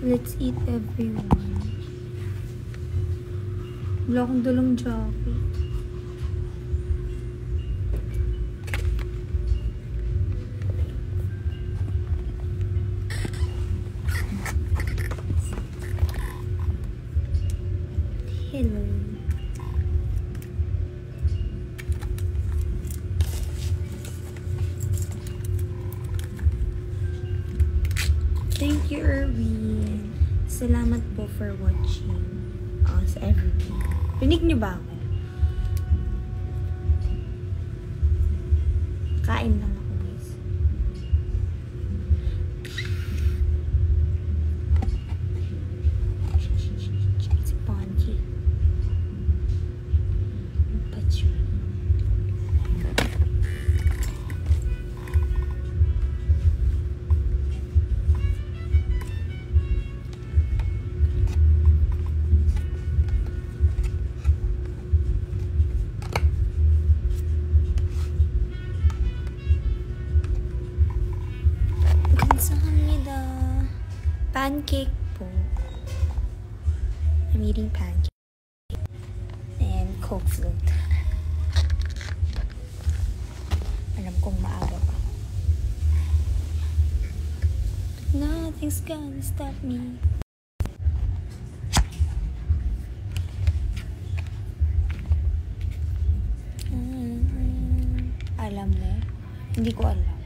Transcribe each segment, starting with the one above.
Let's eat everyone. Wala akong dalang jacket. Hello. Thank you, Erwin. Salamat po for watching us every day. Rinig niyo ba ako? Kain lang ako, guys. Si Ponji. Pachu. Pancake po. I'm eating pancake. And Coke float. Alam kong maaga pa. Nothing's gonna stop me. Alam mo? Hindi ko alam.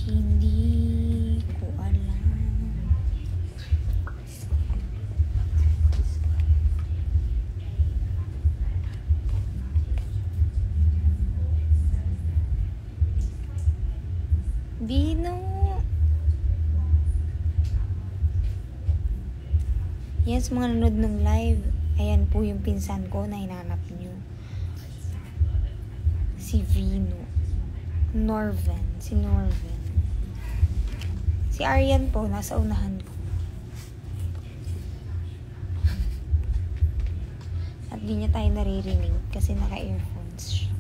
Hindi ko alam. Bino. Yan, sa mga nanood ng live, ayan po yung pinsan ko na hinanap nyo. Si Vino. Norven. Si Norven. Si Aryan po, nasa unahan ko. At di niya tayo naririnig kasi naka-earphones siya.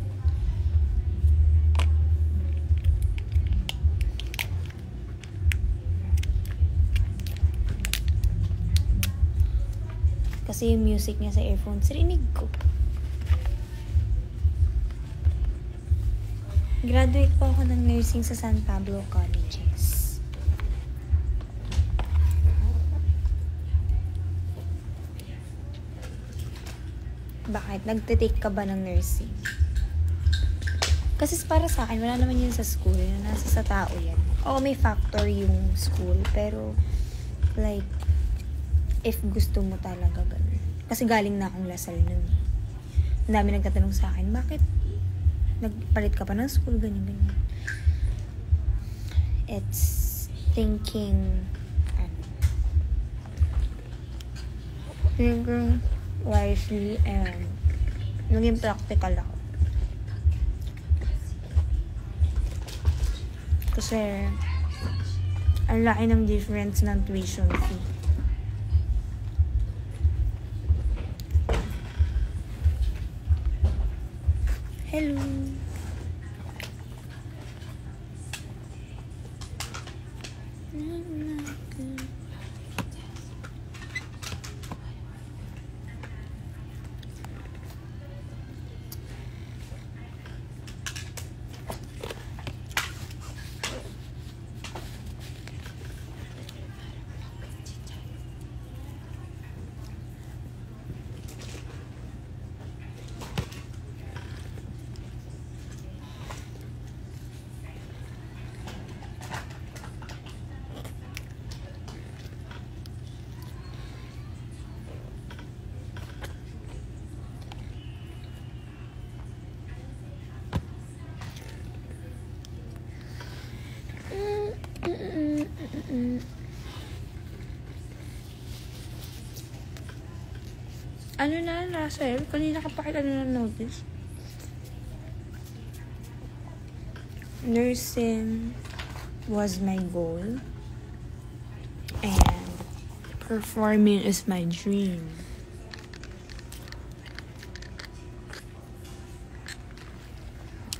Kasi yung music niya sa earphones, rinig ko. Graduate po ako ng nursing sa San Pablo Colleges. Bakit? Nagtitake ka ba ng nursing? Kasi para sa akin, wala naman yun sa school. Nasa sa tao yan. Oo, may factor yung school. Pero, like, if gusto mo talaga ganun. Kasi galing na akong Lasal nun. Ang dami nagtatanong sa akin, bakit nagpalit ka pa ng school? Ganyan. It's thinking, thinking wisely and naging practical ako. Kasi ang laki ng difference ng tuition fee. Hello. Ano na, Russell? Kanina ka pa kita notice. Nursing was my goal. And performing is my dream.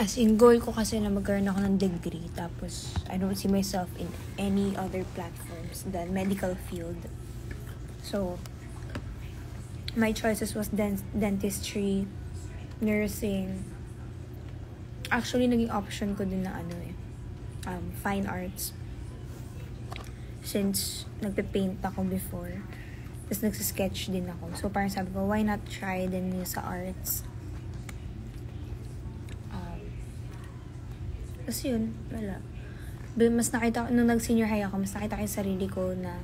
As in, goal ko kasi na magkaroon ako ng degree. Tapos, I don't see myself in any other platforms than medical field. So, my choices was dentistry, nursing. Actually, naging option ko din na fine arts. Since nagpe-paint ako before. Tapos nagsisketch din ako. So, parang sabi ko, why not try din yung sa arts? Kasi yun, wala. Mas nakita ko, nung nag-senior high ako, mas nakita ko yung sarili ko na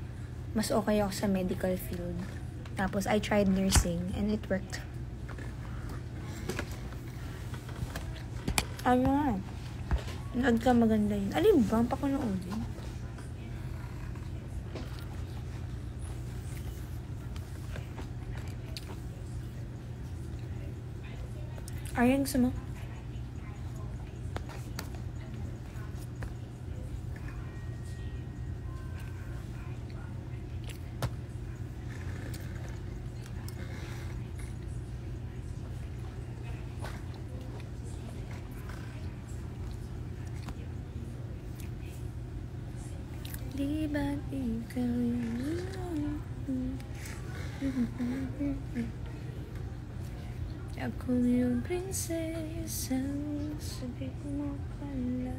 mas okay ako sa medical field. Tapos, I tried nursing and it worked. Ano nga? Nood ka, maganda yun. Alin ba? Ang pakunoodin. Ayan, gusto mo? Di ba ikaw yun? Ako yung prinsesa, sabi mo pala.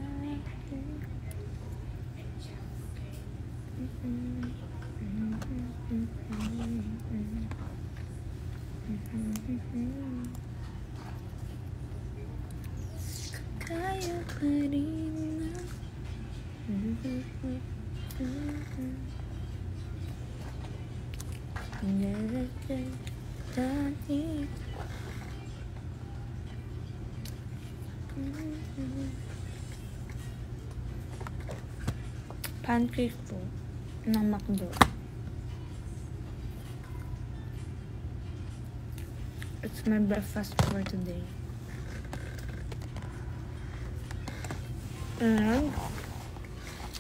Kaya pa rin na pancake po ng McDo. It's my breakfast for today. And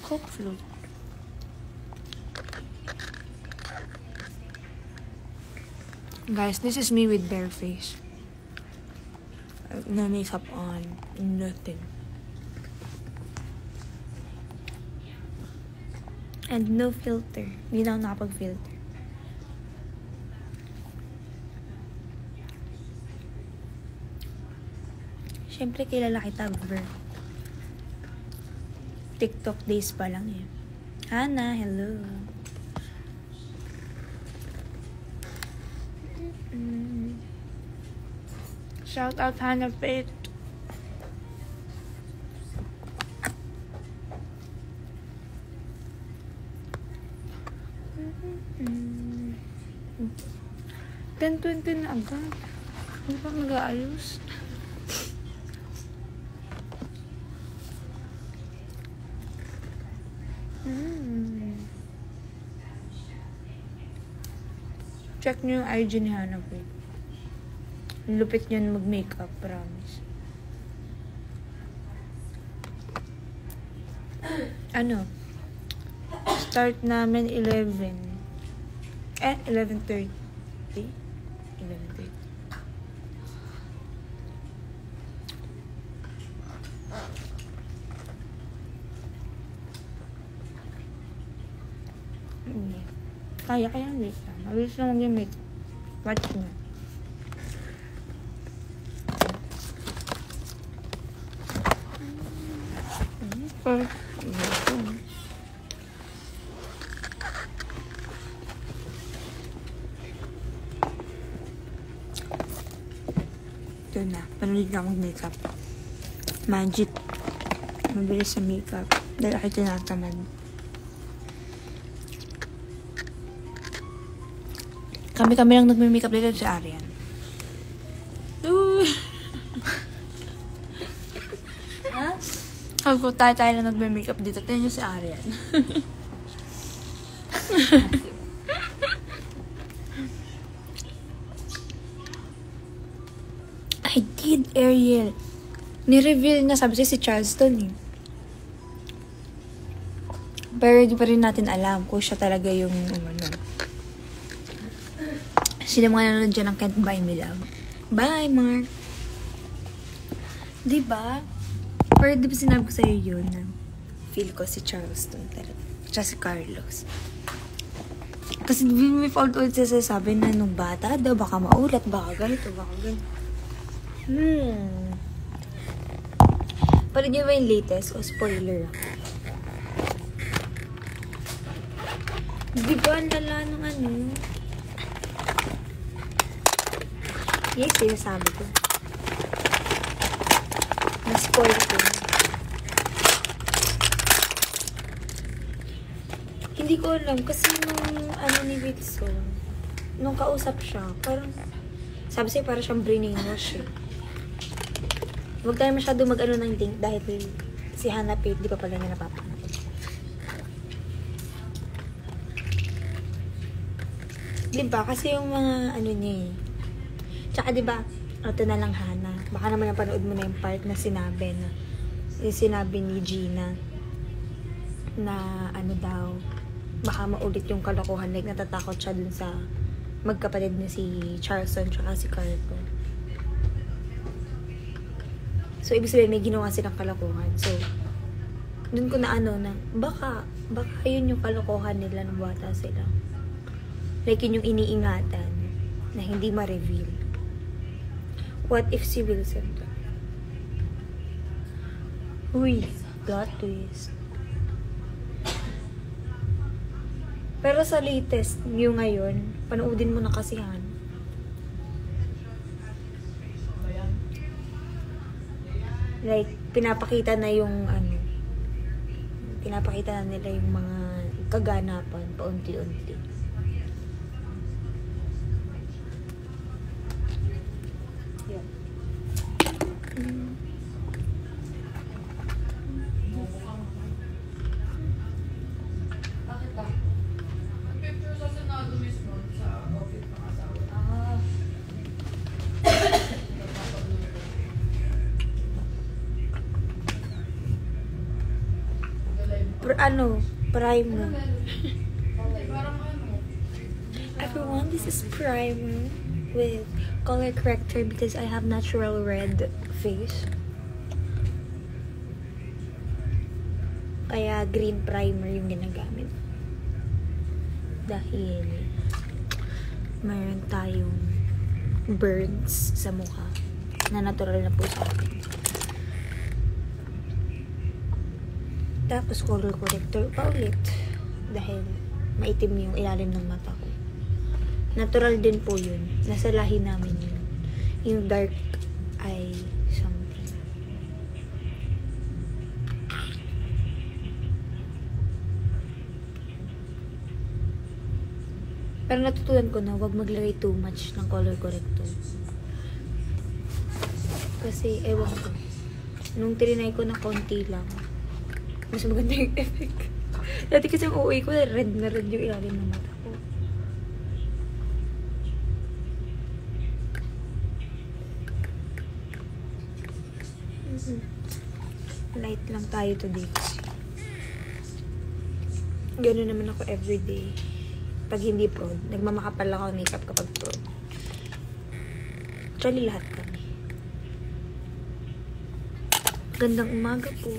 Coke float. Guys, this is me with bare face. No makeup on, nothing. And no filter. Hindi na ako nakapag-filter. Siyempre, kilala kita, Ver. TikTok days pa lang eh. Hana, hello. Shout out Hannah Faith. Ten 20 na agad. Hindi pa mag-aayos. Check nyo yung IG ni Hannah Faith. Lupit niyan mag-makeup, promise. Start namin 11. 11:30. 11:30. Kaya late lang. Mabilis lang mag-makeup. Watch nyo. Ito na. Panulig na mag-makeup. Magic. Mabilis sa makeup. Dahil ako tinatamad. Kami lang nagme-makeup dito si Arian. Ha? Sabi ko, tayo lang nagme-makeup dito. Tignan niyo si Arian. I did, Ariel. Ni-reveal na, sabi si Charleston eh. Pero di pa rin natin alam kung siya talaga yung Sino mga nanonood dyan ng Can't Buy Me Love? Bye, Mark! Diba? Pero di ba sinabi ko sa'yo yun na feel ko si Charleston talaga. Tsaka si Carlos. Kasi may fault-ulit siya sabi na nung bata daw, baka maulat, baka ganito, baka ganito. Panood niyo ba yung latest o spoiler ako? Di ba ang lala nung ano? Yes, sinasabi ko. Na-spoil ko. Hindi ko alam kasi nung ano ni Wilson, nung kausap siya, parang sabi sa'yo parang siyang brainwash eh. Huwag tayo masyado mag-ano ng link dahil si Hannah Pate, di pa pala niya napapanood. Diba? Kasi yung mga ano niya eh. Tsaka diba, ito na lang Hannah. Baka naman napanood mo na yung part na sinabi na yung sinabi ni Gina na ano daw, baka maulit yung kalokohan. Like natatakot siya dun sa magkapatid niya si Charleston tsaka si Carlo. So, ibig sabihin, may ginawa silang kalokohan. So, dun ko na ano na, baka yun yung kalokohan nila nung bata sila. Like, yun yung iniingatan na hindi ma-reveal. What if si Wilson to? Uy, plot twist. Pero sa latest, yung ngayon, panoodin mo na kasi Han. Like, pinapakita na yung ano, pinapakita na nila yung mga kaganapan paunti-unti. Yeah. Bakit ba? Ang picture sa Senado mismo sa office ng asawa. Primer. Parang ano? Everyone, this is primer with color corrector because I have natural red face. Kaya green primer yung ginagamit. Dahil mayroon tayong burns sa mukha na natural na po sa akin. Tapos color corrector pa ulit dahil maitim yung ilalim ng mata ko. Natural din po yun. Nasa lahi namin yun. Yung dark eye something. Pero natutunan ko na huwag maglagay too much ng color corrector. Kasi ewan ko. Nung trinay ko na konti lang, mas maganda yung effect. Dati kasi yung uuwi ko, red na red yung ilalim ng mata ko. Light lang tayo today kasi. Gano'n naman ako everyday. Pag hindi prod, nagmamakapal ako ng makeup kapag prod. Actually, lahat kami. Gandang umaga po.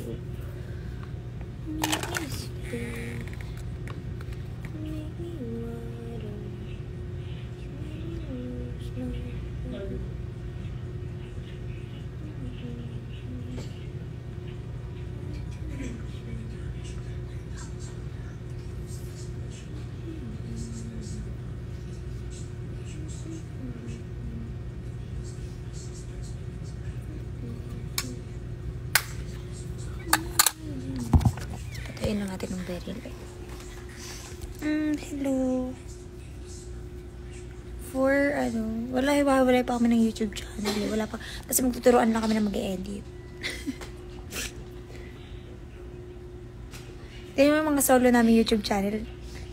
Patayin lang natin ng very light. Hello. For, wala pa kami ng YouTube channel. Wala pa. Kasi magtuturuan lang kami na mag-edit. Tignan mo yung mga solo namin YouTube channel.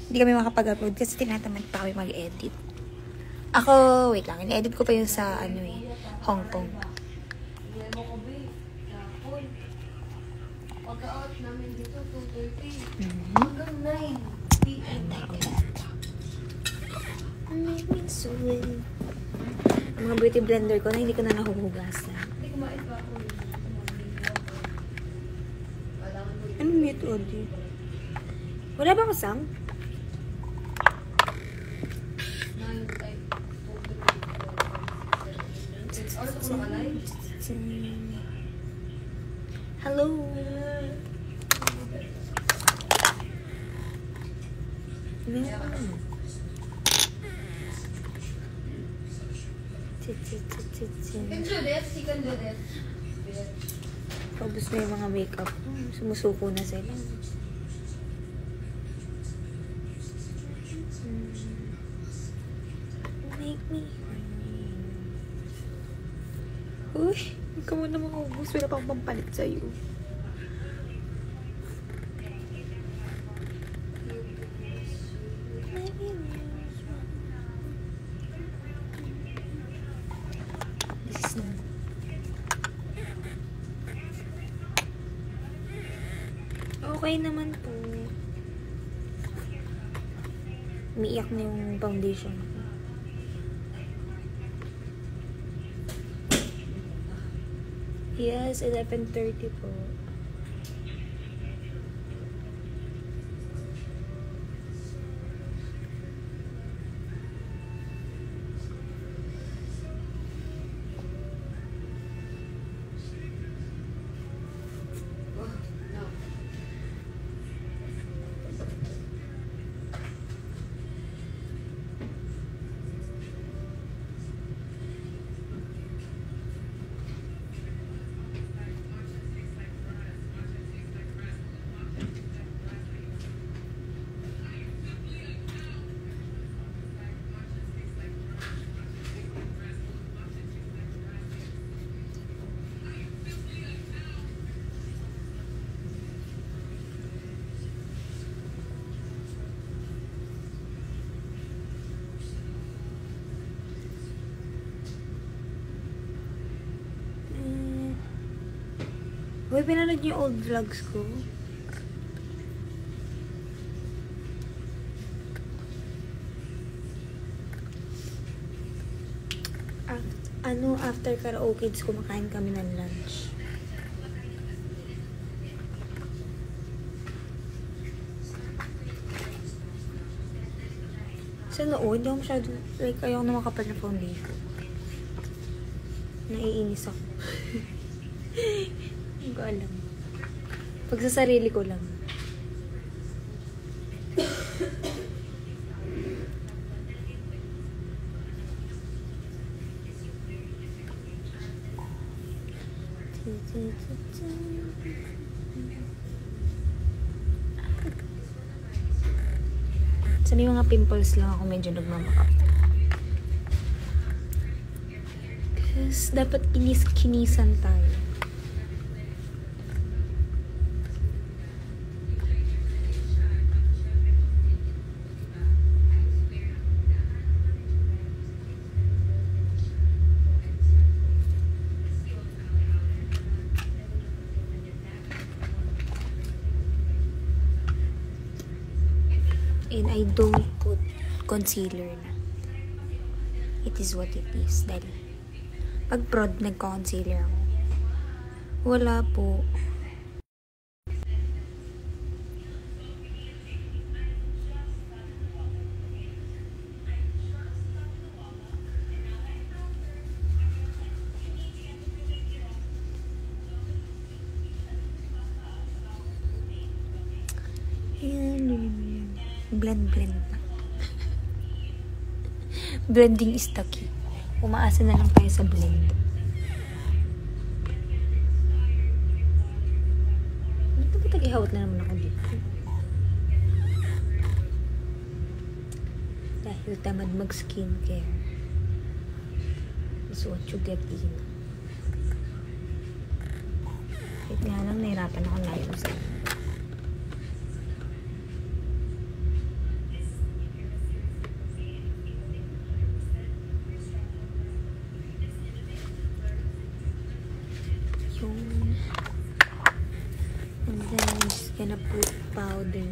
Hindi kami makapag-upload kasi tinatamad pa kami mag-edit. Ako, wait lang. In-edit ko pa yung sa, Hong Kong. Pagka-out namin dito, 2:30. Mhm. Hanggang 9 p.m. Ang mga beauty blender ko na hindi ko na nahuhugasan. Hindi kumain pa ako. Bakit audio? Wala bang sound? Hello. She can do this. Paubos na yung mga makeup. Sumusuko na sila. Make me. Uy, huwag ka muna makaubos. Wala pang pampalit sa'yo. This is okay naman po. Umiiyak na yung foundation ko. Yes, 11:30 po. Uy, pinanood niyo yung old vlogs ko. After karaoke, kumakain kami ng lunch. Sa noo, hindi ako masyado, like, ayaw na makapal na foundation. Naiinis ako. Hindi ko alam. Pag sa sarili ko lang. Sa may mga pimples lang ako medyo nagmamakap. Kasi dapat kinisan tayo. And I don't put concealer na. It is what it is. Dahil pag prod, nagka-concealer ako. Wala po. Blend na. Blending is the key. Umaasa na lang tayo sa blend. Ba't nag-ihawat na naman ako dito? Dahil tamad mag-skincare. That's what you get in. Kahit nga lang, nahirapan ako layo sa and then I'm just gonna put powder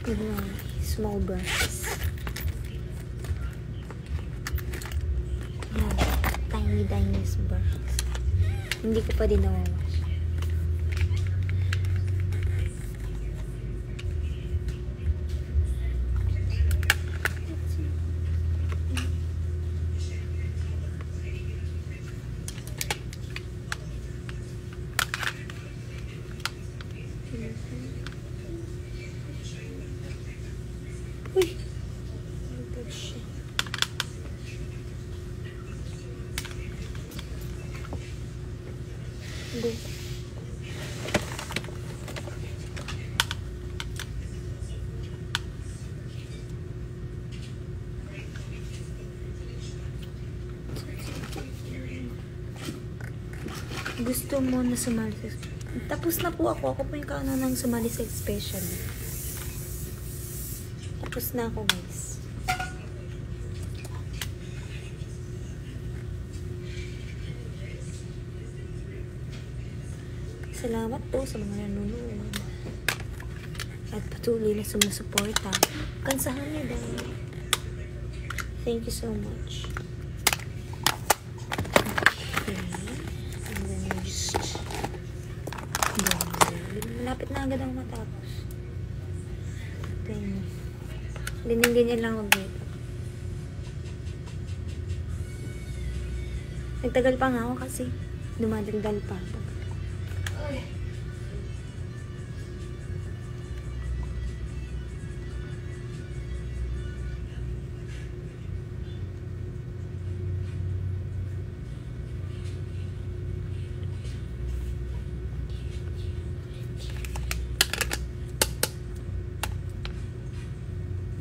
with my small brushes. Yeah, tiny brushes. Hindi ko pa din nawawash. Go. Gusto mo na sumali sa... Tapos na po ako. Ako po yung kaunang sumali sa special. Tapos na ako, guys. Salamat po sa mga nanonood. At patuloy na sumusuporta. Kansahan niyo dahil. Thank you so much. Okay. And then just... Malapit na agad ako matapos. Then, ganyan lang mag-wait. Nagtagal pa nga ako kasi dumadagdal pa ako.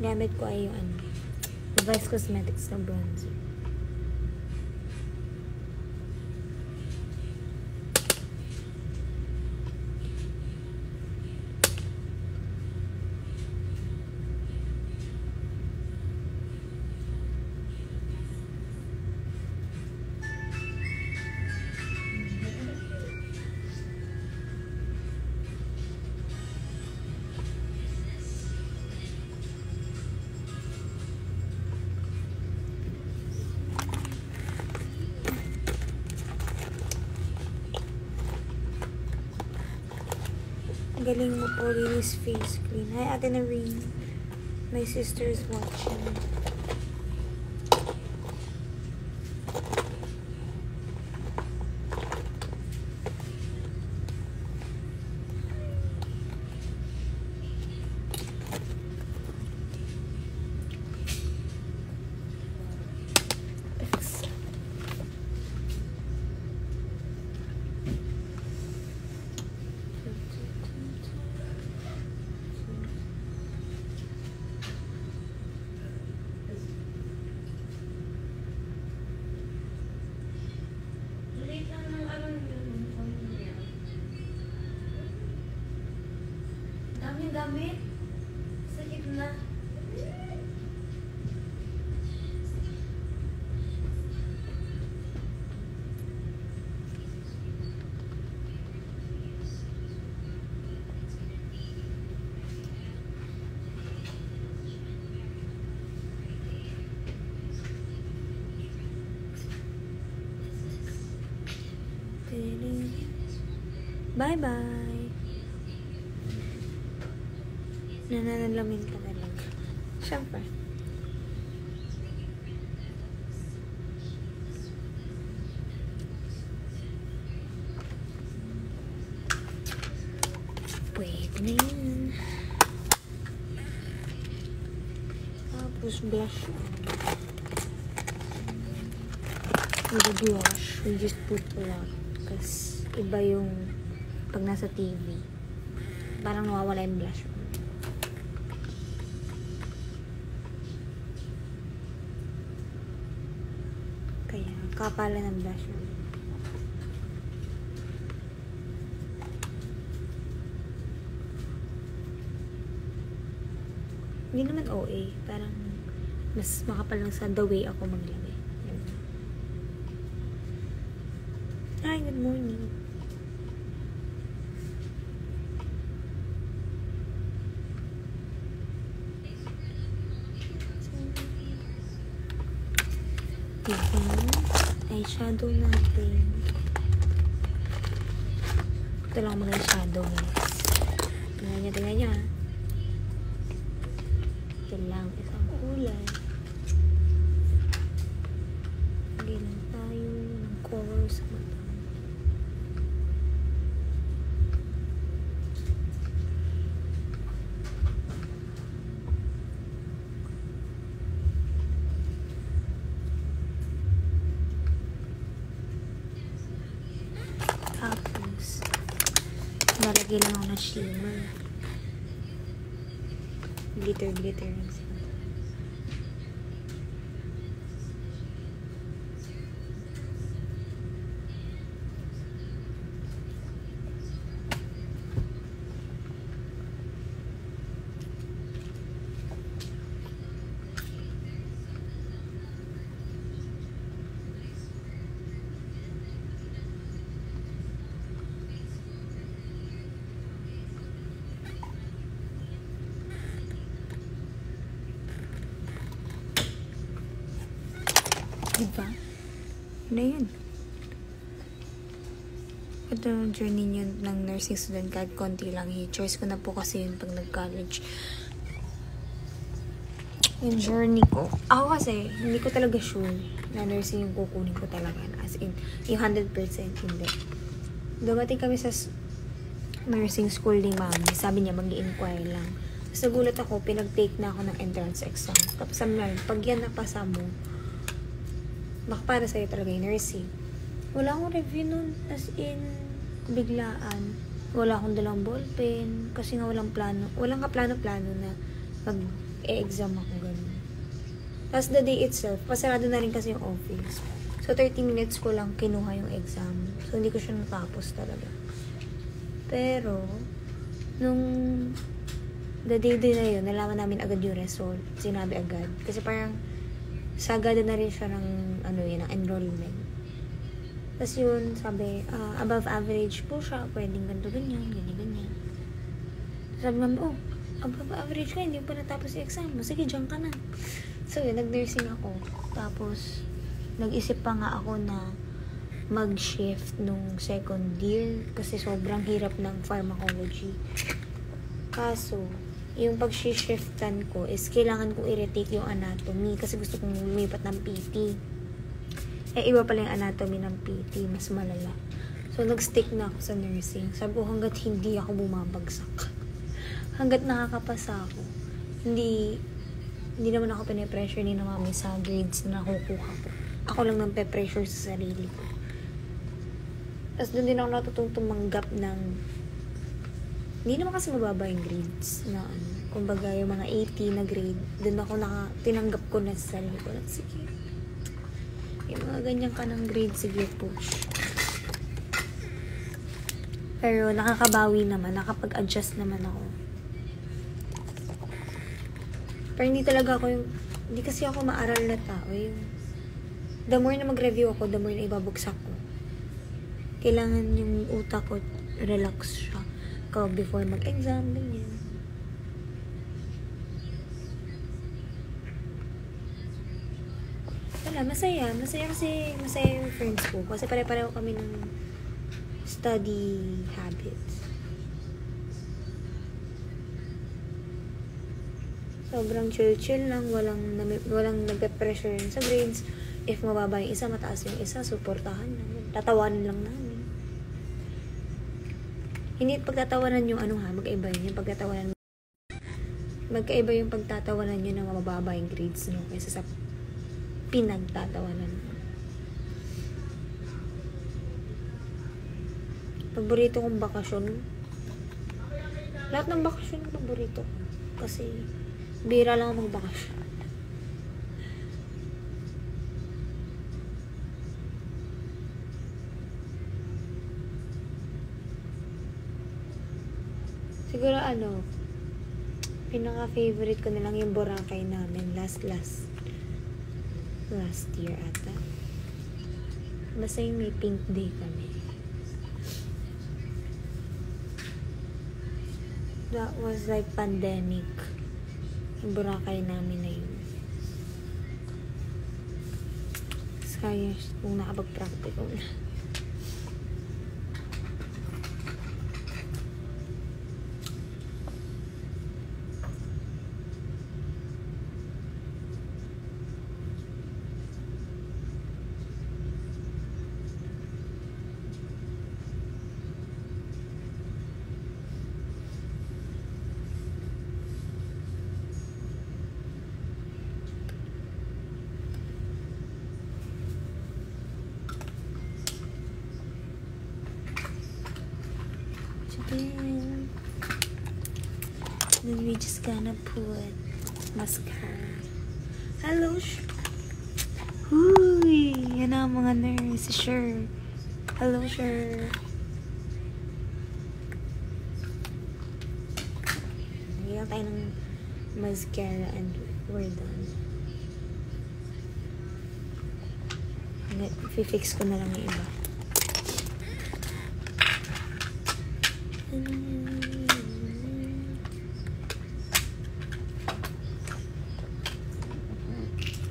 Gamit ko ay yung Vice Cosmetics na bronzer. Galing mo po, Rini's face cream. Hi, Ate Narine. My sister is watching. Damit. Sakit na. Bye-bye. Nananalamin ka na lang. Siyempre. Pwede na yun. Tapos blush. With the blush, we just put a lot. Kasi iba yung pag nasa TV. Parang nawawala yung blush. Kaya, kapala ng blush. Hindi naman OA. Parang, mas makapal lang sa the way ako maglagay. Hi, good morning. Eyeshadow natin. Ito lang mga eyeshadow, guys. Tingnan nyo, ha. Ito lang, isang kulay. Lagay lang tayo ng color sa mata. Tapos, Nalagay lang ako ng shimmer. Glitter lang siya. Diba? Ano yun? Ito yung journey nyo ng nursing student kahit konti lang. I-choice ko na po kasi yun pag nag-college. Yung journey ko. Ako kasi, hindi ko talaga sure na nursing yung kukunin ko talaga. As in, yung 100% hindi. Dumating kami sa nursing school ni mami. Sabi niya, mag-i-inquire lang. Tapos nagulat ako, pinag-take na ako ng entrance exam. Tapos sabi na, pag yan napasa mo, para sa'yo talaga yung nursing. Wala akong review nun. As in, biglaan. Wala akong dalang ballpen. Kasi nga walang kaplano-plano na mag-e-exam ako ganun. Tapos the day itself, pasarado na rin kasi yung office. So, 30 minutes ko lang kinuha yung exam. So, hindi ko siya natapos talaga. Pero, nung the day na yun, nalaman namin agad yung result. Sinabi agad. Kasi parang, sagada na rin siya ng ng enrollment. Tapos yun, sabi, above average po siya, pwedeng ganyan. Sabi namin, above average ka, hindi mo pa natapos yung exam mo. Sige, dyan ka na. So yun, nag-nursing ako. Tapos, nag-isip pa nga ako na mag-shift nung second year kasi sobrang hirap ng pharmacology. Kaso, yung pag-shiftan ko is kailangan kong i-retake yung anatomy kasi gusto kong lumipat ng PT. Iba pala yung anatomy ng PT, mas malala. So, nag-stick na ako sa nursing. Sabi ko, hanggat hindi ako bumabagsak. Hanggat nakakapasa ako. Hindi naman ako pinipressure ni na mami sa grades na nakukuha ko. Ako lang nang pe-pressure sa sarili ko. Tapos doon din ako natutong tumanggap ng hindi naman kasi mababa yung grades na kumbaga yung mga 80 na grade, doon ako tinanggap ko na sa sarili ko. Sige, yung mga ganyan ka ng grade, sige, push. Pero nakakabawi naman, nakapag-adjust naman ako. Pero hindi kasi ako maaral na tao. The more na mag-review ako, the more na ibabagsak ko. Kailangan yung utak ko, relax siya. Before mag-exam, ganyan. Wala, masaya. Masaya kasi, masaya yung friends ko. Kasi pare-pareho kami ng study habits. Sobrang chill-chill lang. Walang nagpe-pressure sa grades. If mababa yung isa, mataas yung isa, suportahan lang. Tatawanan lang namin. Hindi pagtatawanan yung magkaiba yun. Yung pagtatawanan magkaiba yung pagtatawanan nyo na mababa yung grades nyo kaysa sa pinagtatawanan. Paborito kong bakasyon. Lahat ng bakasyon paborito ko. Kasi bira lang ako magbakasyon. Siguro pinaka-favorite ko na lang yung Boracay namin last year ata. Basta yung may pink day kami. That was like pandemic. Yung Boracay namin na yun. Kaya kung nakapag-practical na. And then we just gonna put mascara. Hello, Uy! Yan ang mga nurse. Si Sher. Hello, Sher. Lagyan tayo ng mascara and we're done. Fix ko na lang yung iba.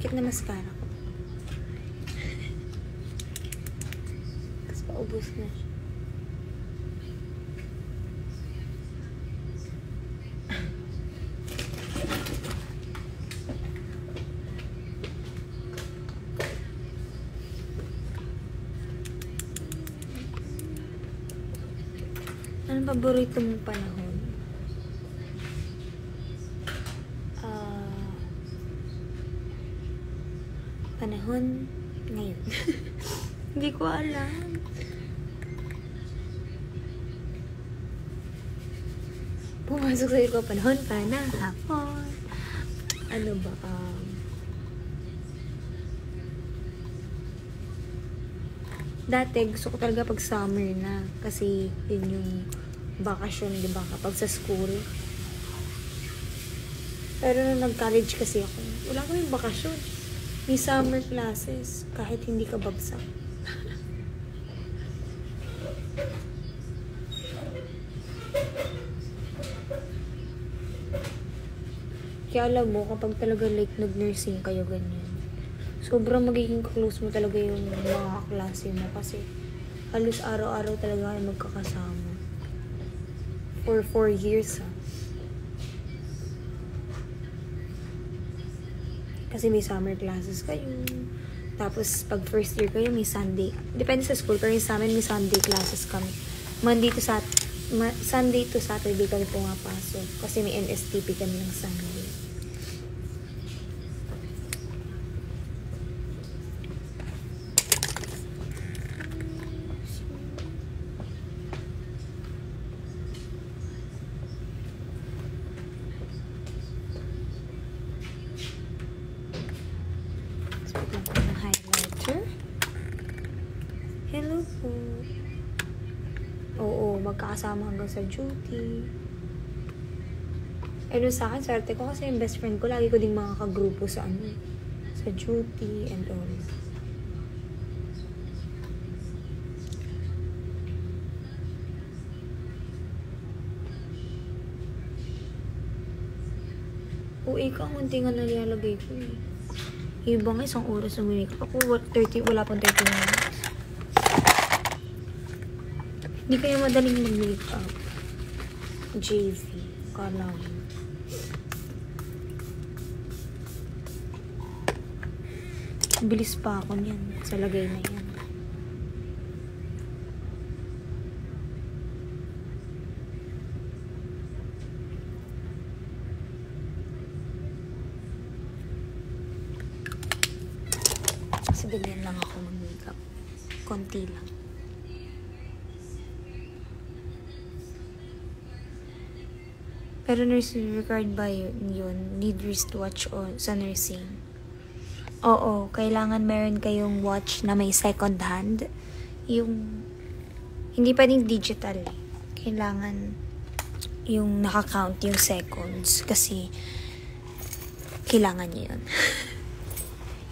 Kit na mascara ko. Kasi paubos na siya. Anong paborito mong panahon? Panahon ngayon. Hindi ko alam. Pumasok sa'yo ko, panahon pa na hapon. Ano ba? Dati, gusto ko talaga pag summer na. Kasi, yun yung bakasyon, di ba? Kapag sa school. Pero nung nag-college kasi ako, wala kaming bakasyon. May summer classes, kahit hindi ka bagsak. Kaya alam mo, kapag talaga like nag-nursing kayo ganyan, sobrang magiging close mo talaga yung mga klase mo kasi halos araw-araw talaga kayo magkakasama. For 4 years, ha. Kasi may summer classes kayo. Tapos, pag first year kayo, may Sunday. Depende sa school, pero yung sa amin, may Sunday classes kami. Sunday to Saturday kami pumapasok. Kasi may NSTP kami ng Sunday. Hello po. Oo, magkakasama hanggang sa duty. Eh, doon sa akin, swerte ko kasi yung best friend ko, lagi ko ding mga kagrupo sa sa duty and all. Uwi ka, kunti nga nalalagay ko eh. Ibang isang oras na make-up ako, wala pang 30 minutes. Hindi kayo madaling mag-makeup. JV. Kala mo. Bilis pa ako niyan. Sa lagay na yan. Kasi ganyan lang ako mag-makeup. Konti lang. Pero nursing required ba yun? Need wristwatch o sa nursing? Oo, kailangan meron kayong watch na may second hand. Yung, hindi pa din digital. Kailangan yung nakakount yung seconds. Kasi, kailangan nyo yun.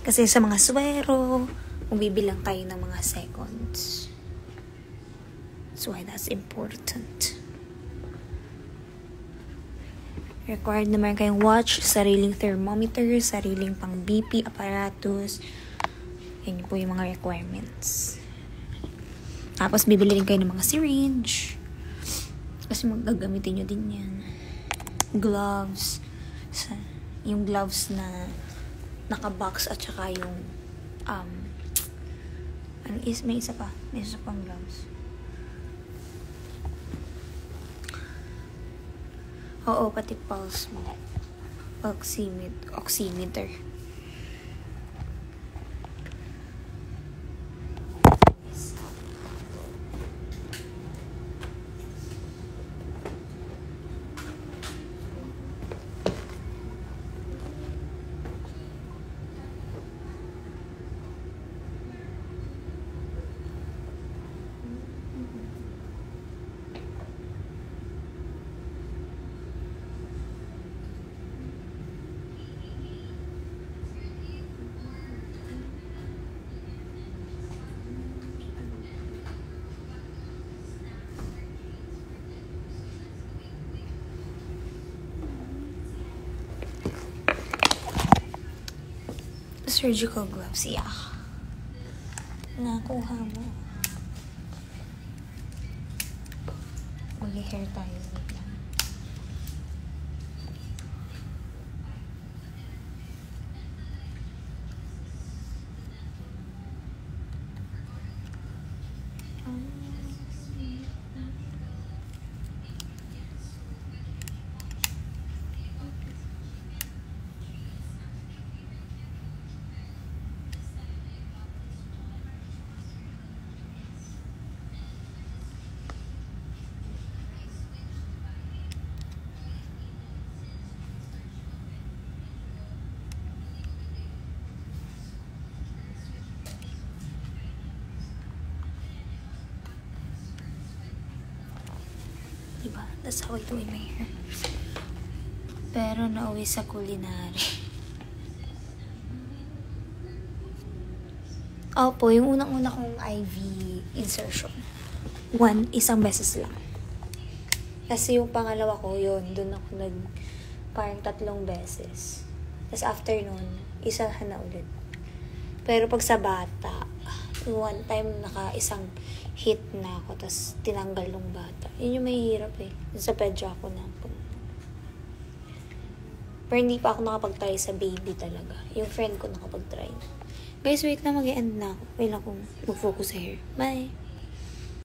Kasi sa mga swero, bibilang kayo ng mga seconds. That's why that's important. Required naman kayong watch, sariling thermometer, sariling pang BP apparatus. Yan po yung mga requirements. Tapos, bibili rin kayo ng mga syringe. Kasi magagamitin nyo din yan. Gloves. Yung gloves na naka-box at saka yung may isa pang gloves. Oo, pati pulse mo. Oximeter. Surgical gloves, yeah. Nakuha mo. Mag-hair tayo. Wait lang. Diba? That's how I do in my hair. Pero nauwi sa culinary. Opo, yung unang-una kong IV insertion. Isang beses lang. Kasi yung pangalawa ko, yun, dun ako parang 3 beses. Tapos after nun, isa na ulit. Pero pag sa bata, one time isang hit na ako, tapos tinanggal ng bata. Yun yung mahihirap eh. Sa pedya ako na. Pero hindi pa ako nakapag-try sa baby talaga. Yung friend ko nakapag-try. Guys, wait na, mag-e-end na ako. Wait lang kung mag-focus sa hair. Bye!